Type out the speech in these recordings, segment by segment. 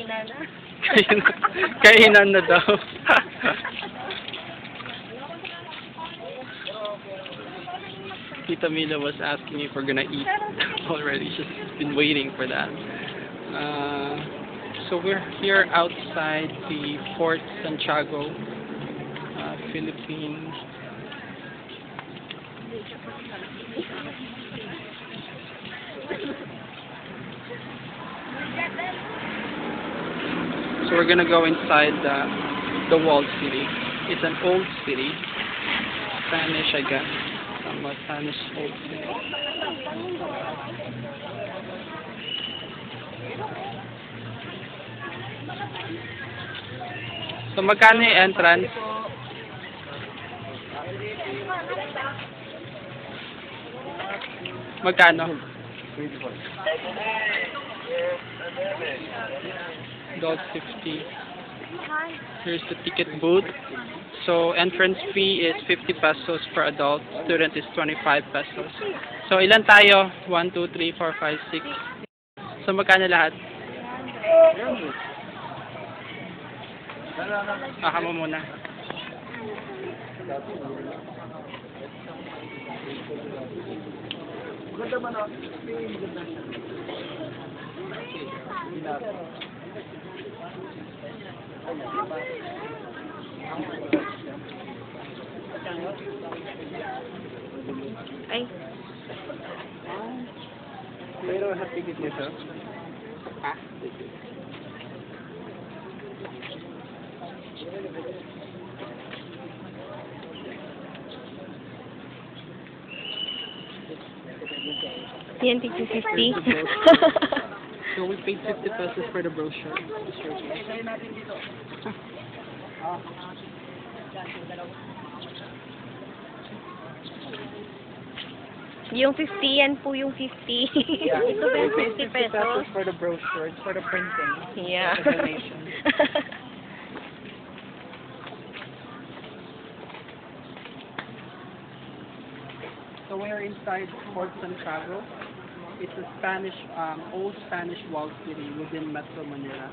Kainan na. Kainan na daw. Tita Mila was asking if we're gonna eat already. She's been waiting for that. So we're here outside the Fort Santiago, Philippines. So we're gonna go inside the walled city. It's an old city, Spanish, I guess. Somewhat Spanish old city. So magkano yung entrance? Magkano? $50. Here's the ticket booth. So entrance fee is 50 pesos per adult. Student is 25 pesos. So ilan tayo? 1, 2, 3, 4, 5, 6. So magkano lahat? Aha mo muna. Ay. Pero hatigit nito. Ha? Yan, 50. So we paid 50 pesos for the brochure. Yung 50, yan po yung 50. Yeah. Ito ba yung We paid 50 pesos? for the brochure. It's for the printing. Yeah. The donation. So we're inside Fort Santiago. It's a Spanish, old Spanish walled city within Metro Manila.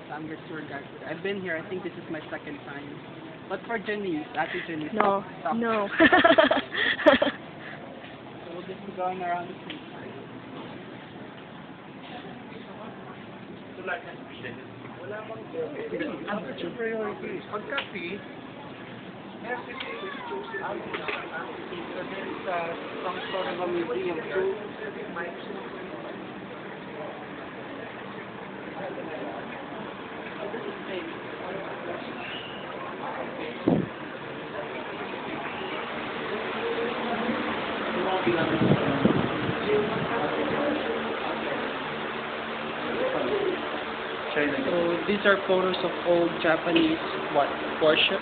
So I'm your tour guide. I've been here. I think this is my second time. But for Janice, Ate Janice, No, stop. no. So we'll just be going around the city. What's your priority? Pagka-fee, there is some sort of a museum too. So these are photos of old Japanese worship.